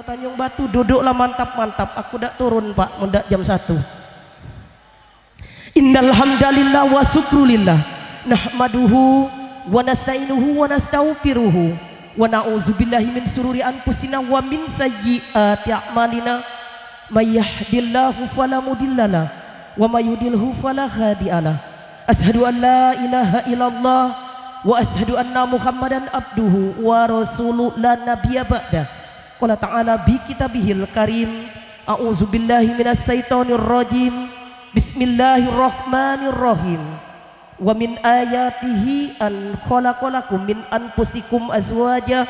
Tanjung Batu duduklah mantap-mantap. Aku dak turun Pak, mendak jam 1. Innal hamdalillah wa syukrulillah nahmaduhu wa nasta'inuhu wa nastaghfiruhu wa na'udzubillahi min sururi anfusina wa min sayyiati a'malina may yahdihillahu fala mudhillalah wa may yudhlilhu fala hadiyalah. Asyhadu an la ilaha illallah wa asyhadu anna muhammadan abduhu wa rasuluhu la nabiyya ba'da. Qala ta'ala bi kitabihil karim a'udzubillahi minasyaitonir rajim. Bismillahirrahmanirrahim. Wa min ayatihi an khalaqalakum min anfusikum azwaja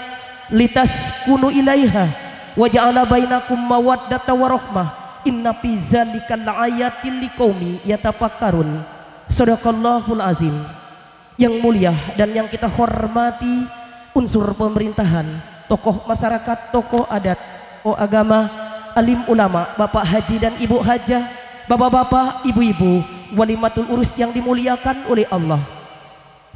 litaskunu ilaiha wa ja'ala bainakum mawaddata wa rahmah. Inna fi dzalika laayatil liqaumi yatafakkarun. Shadaqallahul azim. Yang mulia dan yang kita hormati unsur pemerintahan, tokoh masyarakat, tokoh adat, tokoh agama, alim ulama, bapak haji dan ibu hajah, bapak-bapak, ibu-ibu, walimatul urus yang dimuliakan oleh Allah.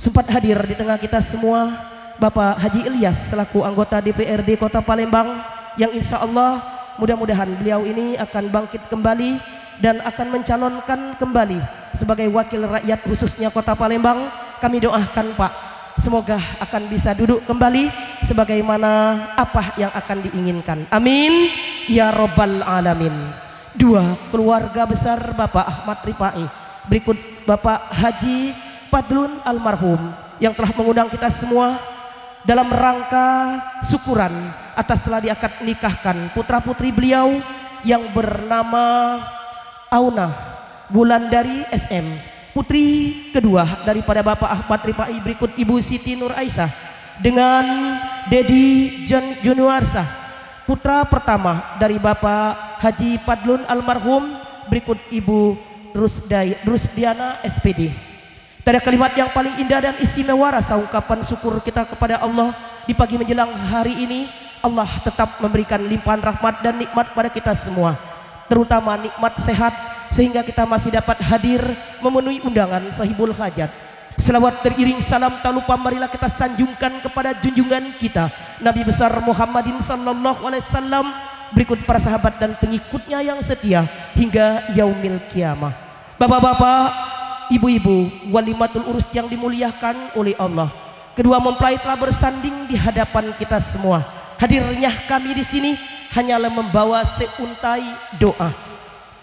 Sempat hadir di tengah kita semua Bapak Haji Ilyas selaku anggota DPRD Kota Palembang, yang insya Allah mudah-mudahan beliau ini akan bangkit kembali dan akan mencalonkan kembali sebagai wakil rakyat khususnya Kota Palembang. Kami doakan Pak, semoga akan bisa duduk kembali sebagaimana apa yang akan diinginkan. Amin ya robbal alamin. Dua keluarga besar Bapak Ahmad Rifai, berikut Bapak Haji Fadlun almarhum, yang telah mengundang kita semua dalam rangka syukuran atas telah diakad nikahkan putra putri beliau yang bernama Auna Wulandari SM, putri kedua daripada Bapak Ahmad Rifai, berikut Ibu Siti Nur Aisyah dengan Dedi Junuarsah, putra pertama dari Bapak Haji Fadlun almarhum, berikut Ibu Rusdiana SPD. Pada kalimat yang paling indah dan istimewa, rasa ungkapan syukur kita kepada Allah di pagi menjelang hari ini. Allah tetap memberikan limpahan rahmat dan nikmat pada kita semua, terutama nikmat sehat, sehingga kita masih dapat hadir memenuhi undangan sahibul hajat. Selawat teriring salam tak lupa marilah kita sanjungkan kepada junjungan kita Nabi besar Muhammadin sallallahu alaihi wasallam, berikut para sahabat dan pengikutnya yang setia hingga yaumil kiamah. Bapak-bapak, ibu-ibu, walimatul urus yang dimuliakan oleh Allah, kedua mempelai telah bersanding di hadapan kita semua. Hadirnya kami di sini hanyalah membawa seuntai doa.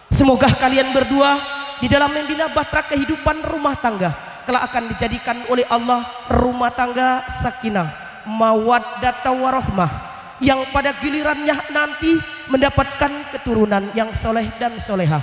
Semoga kalian berdua di dalam membina bahtera kehidupan rumah tangga kelak akan dijadikan oleh Allah rumah tangga sakinah, mawaddata warahmah, yang pada gilirannya nanti mendapatkan keturunan yang soleh dan solehah.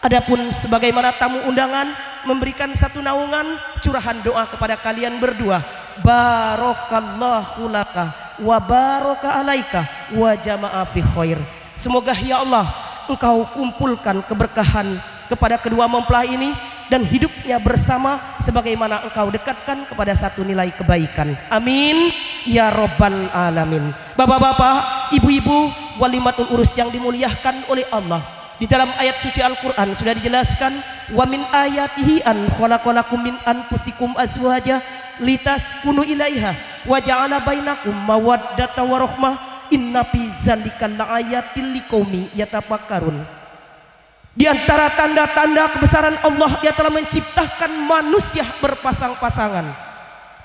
Adapun sebagaimana tamu undangan memberikan satu naungan curahan doa kepada kalian berdua, barakallahu laka wa baraka alaika wa jama'a fi khair. Semoga ya Allah Engkau kumpulkan keberkahan kepada kedua mempelai ini dan hidupnya bersama sebagaimana Engkau dekatkan kepada satu nilai kebaikan. Amin ya robbal alamin. Bapak-bapak, ibu-ibu, walimatul urus yang dimuliakan oleh Allah, di dalam ayat suci Al-Quran sudah dijelaskan, wa min ayatihi an khalaqalakum min anfusikum azwaja litaskunu ilaiha wa ja'ala bainakum mawaddata wa rahmah. Inna fi dzalika laayatil liqaumi yatafakkarun. Di antara tanda-tanda kebesaran Allah, Dia telah menciptakan manusia berpasang-pasangan.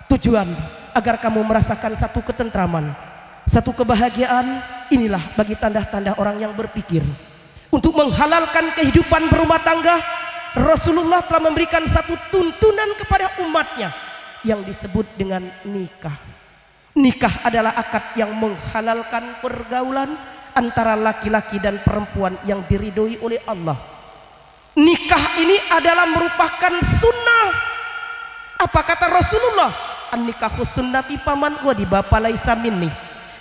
Tujuan agar kamu merasakan satu ketentraman, satu kebahagiaan. Inilah bagi tanda-tanda orang yang berpikir. Untuk menghalalkan kehidupan berumah tangga, Rasulullah telah memberikan satu tuntunan kepada umatnya yang disebut dengan nikah. Nikah adalah akad yang menghalalkan pergaulan antara laki-laki dan perempuan yang diridhoi oleh Allah. Nikah ini adalah merupakan sunnah. Apa kata Rasulullah? An-nikahu sunnati faman ghadiba falaisa minni.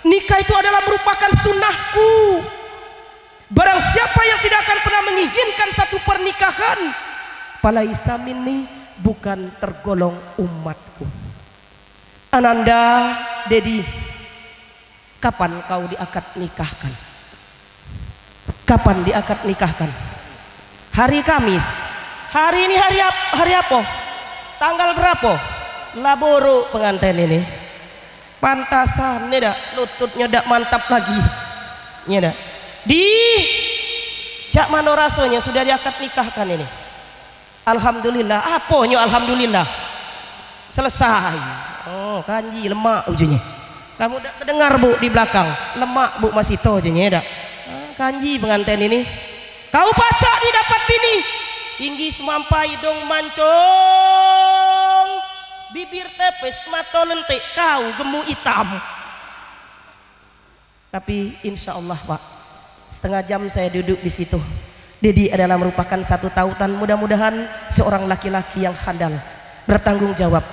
Nikah itu adalah merupakan sunnahku. Barang siapa yang tidak akan pernah menginginkan satu pernikahan, falaisa minni, bukan tergolong umatku. Ananda, Dedi, kapan kau diakad nikahkan? Kapan diakad nikahkan? Hari Kamis. Hari ini hari apa? Tanggal berapa? Laboro pengantin ini. Pantasan nih dak, lututnya dak mantap lagi. Iya dah. Di Cak Mano rasanya sudah diakad nikahkan ini. Alhamdulillah. Aponyo alhamdulillah. Selesai. Oh, kanji lemak ujungnya. Kamu udah terdengar Bu di belakang. Lemak Bu masih to ujungnya dah. Kanji pengantin ini. Kau baca di dapat bini. Tinggi semampai dong mancong. Bibir tepes mata lentik kau gemu hitam. Tapi insya Allah Pak, setengah jam saya duduk di situ. Dedi adalah merupakan satu tautan, mudah-mudahan seorang laki-laki yang handal, bertanggung jawab.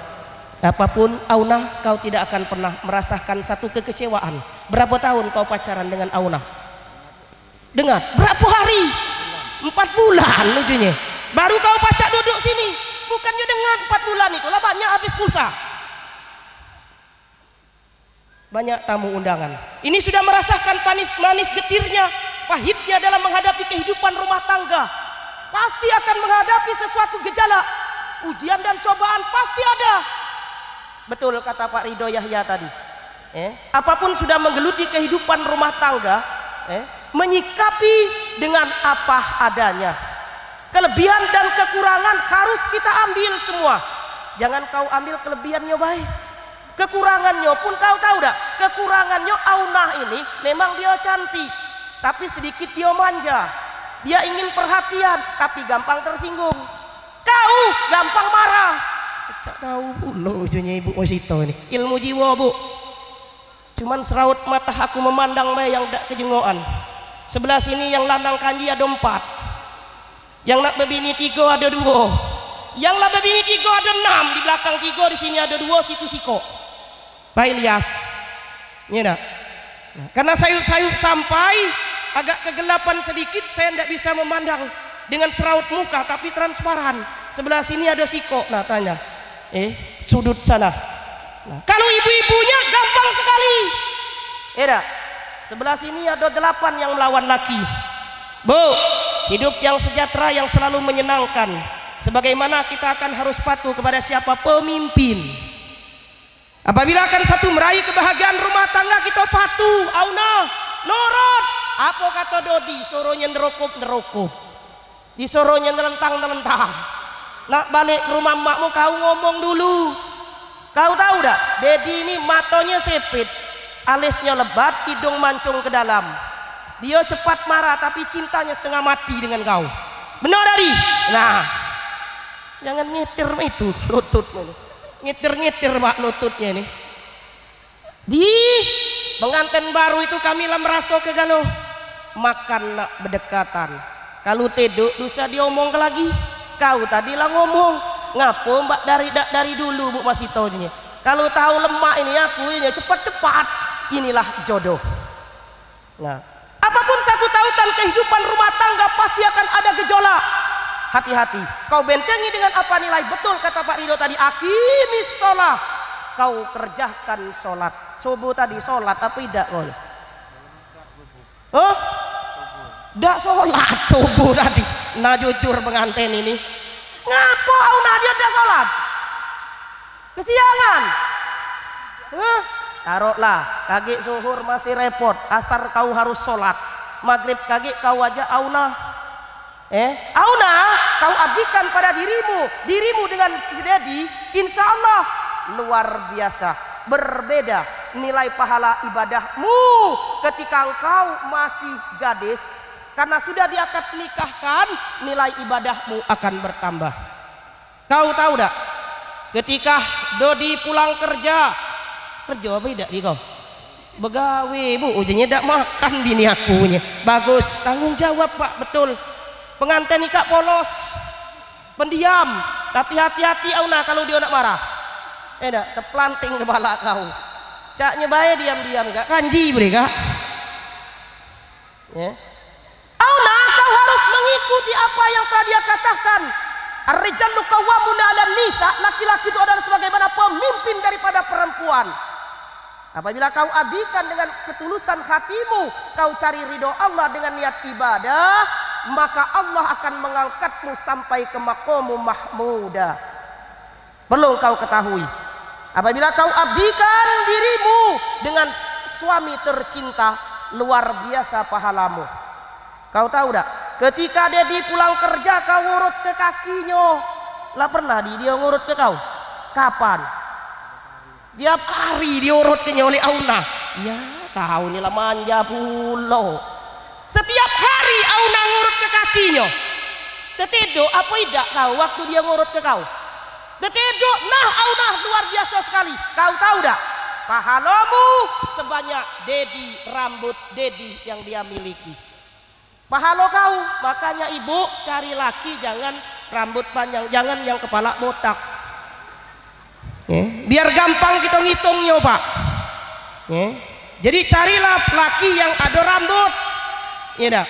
Apapun Auna, kau tidak akan pernah merasakan satu kekecewaan. Berapa tahun kau pacaran dengan Auna? Dengar, berapa hari? 4 bulan lucunya. Baru kau pacak duduk sini. Bukannya dengan 4 bulan itu lah banyak habis pulsa. Banyak tamu undangan. Ini sudah merasakan manis getirnya, pahitnya dalam menghadapi kehidupan rumah tangga. Pasti akan menghadapi sesuatu gejala. Ujian dan cobaan pasti ada. Betul kata Pak Ridho Yahya tadi. Apapun sudah menggeluti kehidupan rumah tangga, menyikapi dengan apa adanya. Kelebihan dan kekurangan harus kita ambil semua. Jangan kau ambil kelebihannya baik. Kekurangannya pun kau tahu dah. Kekurangannya Aunah ini memang dia cantik, tapi sedikit dia manja. Dia ingin perhatian, tapi gampang tersinggung. Kau gampang marah. Cak tahu pula ujungnya Ibu Mosito ini. Ilmu jiwa Bu. Cuman seraut mata aku memandang bae yang dak kejengoan. Sebelah sini yang lanang kanji ada 4. Yang nak bebini 3 ada 2. Yang lah bebini 3 ada 6. Di belakang 3, di sini ada 2 situ siko. Pak Ilyas, ini dah. Nah, karena sayup-sayup sampai agak kegelapan sedikit, saya tidak bisa memandang dengan seraut muka, tapi transparan. Sebelah sini ada siko. Nah tanya, sudut sana. Nah, kalau ibu-ibunya gampang sekali. Dah. Sebelah sini ada 8 yang melawan laki. Bu, hidup yang sejahtera yang selalu menyenangkan. Sebagaimana kita akan harus patuh kepada siapa pemimpin. Apabila akan satu meraih kebahagiaan rumah tangga, kita patuh, Auna, nurut. Apa kata Dodi? Soronya nerokop. Disoronya nelentang. Nak balik ke rumah makmu, kau ngomong dulu. Kau tahu dah, Dedi ini matonya sepit, alisnya lebat, hidung mancung ke dalam. Dia cepat marah, tapi cintanya setengah mati dengan kau. Benar Dedi? Nah, jangan ngitir itu lututmu. Ngitir Pak lututnya ini. Di pengantin baru itu kami lah merasa ke galuh. Makan nak berdekatan. Kalau teduk bisa diomong lagi. Kau tadi lah ngomong. Ngapo Mbak dari dulu Bu masih tahu nya. Kalau tahu lemak ini aku ini cepat-cepat. Inilah jodoh. Nah, apapun satu tautan kehidupan rumah tangga pasti akan ada gejolak. Hati-hati, kau bentengi dengan apa nilai. Betul kata Pak Ridho tadi, aqimis sholat. Kau kerjakan sholat. Subuh tadi sholat apa tidak kau? Tidak sholat subuh tadi. Nah jujur pengantin ini. Ngapo Auna dia tidak sholat? Kesiangan. Taruhlah, kaki zuhur masih repot. Asar kau harus sholat. Maghrib kaki kau ajak Auna. Auna, kau abdikan pada dirimu dengan si Dedi, insya Allah luar biasa, berbeda nilai pahala ibadahmu ketika engkau masih gadis, karena sudah diakad nikahkan, nilai ibadahmu akan bertambah. Kau tahu tak, ketika Dodi pulang kerja apa tidak di kau? Begawe Bu, ujungnya tidak makan bini akunya. Bagus, tanggung jawab Pak, betul. Pengantin nikah polos, pendiam, tapi hati-hati Auna kalau dia nak marah. Terplanting kepala kau. Caknya baik diam-diam gak kanji mereka. Auna, kau harus mengikuti apa yang telah dia katakan. Ar-rijalu qawwamuna 'alan nisa, laki-laki itu adalah sebagaimana pemimpin daripada perempuan. Apabila kau abdikan dengan ketulusan hatimu, kau cari ridho Allah dengan niat ibadah, maka Allah akan mengangkatmu sampai ke maqamu mahmuda. Perlu kau ketahui, apabila kau abdikan dirimu dengan suami tercinta, luar biasa pahalamu. Kau tahu dak? Ketika Dedi pulang kerja kau ngurut ke kakinya. Lah pernah dia ngurut ke kau? Kapan? Tiap hari diurut ke oleh Auna. Ya kau ini lah manja pulo. Setiap hari Auna ngurut ke kakinya. Tetedo apa tidak kau waktu dia ngurut ke kau? Tetedo, nah Auna luar biasa sekali. Kau tahu dak? Pahalamu sebanyak Dedi, rambut Dedi yang dia miliki. Pahalo kau, makanya ibu cari laki jangan rambut panjang, jangan yang kepala botak. Biar gampang kita ngitungnya pak. Jadi carilah laki yang ada rambut. Ya dah.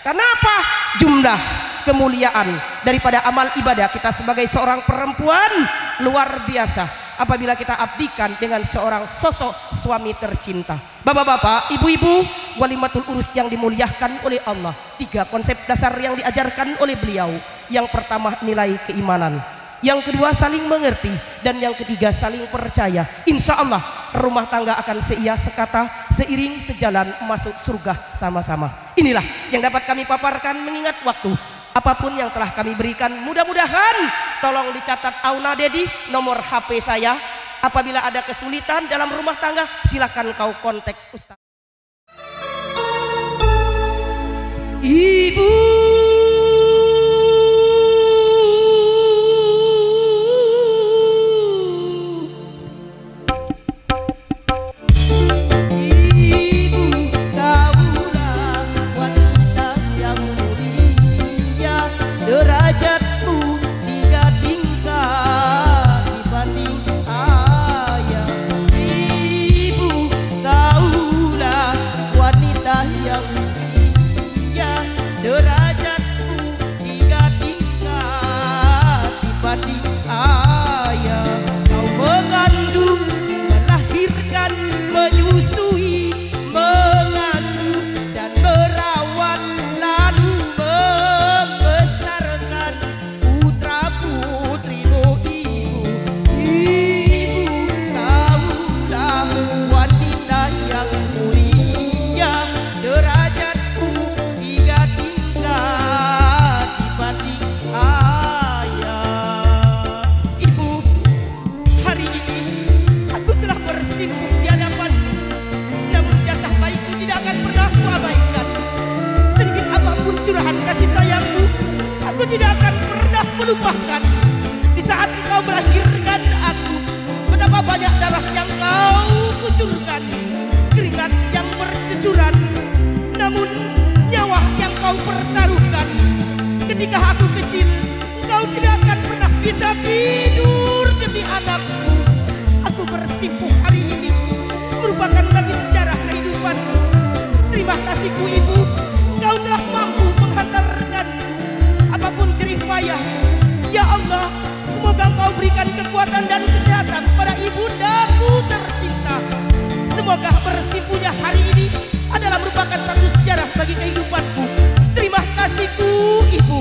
Kenapa? Jumlah kemuliaan daripada amal ibadah kita sebagai seorang perempuan luar biasa apabila kita abdikan dengan seorang sosok suami tercinta. Bapak-bapak, ibu-ibu, walimatul urus yang dimuliakan oleh Allah. 3 konsep dasar yang diajarkan oleh beliau. Yang pertama nilai keimanan, yang kedua saling mengerti, dan yang ketiga saling percaya. Insya Allah rumah tangga akan seia sekata, seiring sejalan masuk surga sama-sama. Inilah yang dapat kami paparkan mengingat waktu. Apapun yang telah kami berikan, mudah-mudahan tolong dicatat Auna Dedi, nomor HP saya. Apabila ada kesulitan dalam rumah tangga, silakan kau kontak Ustaz. Ibu tidak akan pernah melupakan di saat engkau melahirkan aku. Betapa banyak darah yang kau kucurkan, keringat yang bercucuran, namun nyawa yang kau pertaruhkan. Ketika aku kecil, engkau tidak akan pernah bisa tidur demi anakku. Aku bersimpuh hari ini merupakan bagi sejarah kehidupanku. Terima kasihku ibu, engkau telah mampu menghantarkan apapun jerih payah. Ya Allah, semoga engkau berikan kekuatan dan kesehatan pada ibundaku tercinta. Semoga bersimpuhnya hari ini adalah merupakan satu sejarah bagi kehidupanku. Terima kasihku ibu.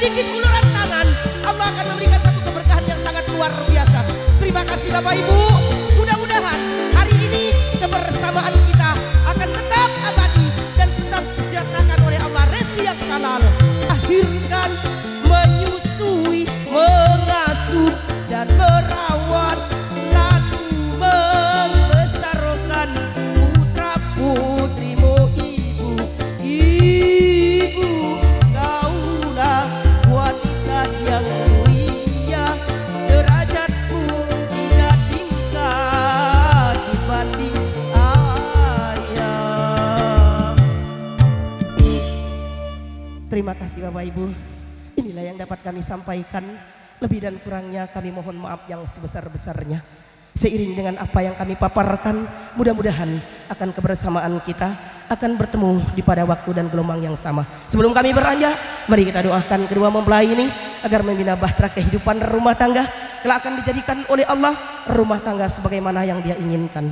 sedikit uluran tangan, Allah akan memberikan satu keberkahan yang sangat luar biasa. Terima kasih Bapak Ibu. Mudah-mudahan hari ini kebersamaan kita akan tetap abadi dan tetap disejahterakan oleh Allah rezeki yang halal. Akhirkan menyusui, mengasuh dan merawat, lalu membesarkan putra putrimu ibu. Ibu, kaulah wanita yang mulia, derajatmu tidak tingkat dibanding ayah. Terima kasih Bapak Ibu. Inilah yang dapat kami sampaikan. Lebih dan kurangnya kami mohon maaf yang sebesar-besarnya. Seiring dengan apa yang kami paparkan, mudah-mudahan akan kebersamaan kita akan bertemu di pada waktu dan gelombang yang sama. Sebelum kami beranjak, mari kita doakan kedua mempelai ini agar membina bahtera kehidupan rumah tangga kelak akan dijadikan oleh Allah rumah tangga sebagaimana yang Dia inginkan.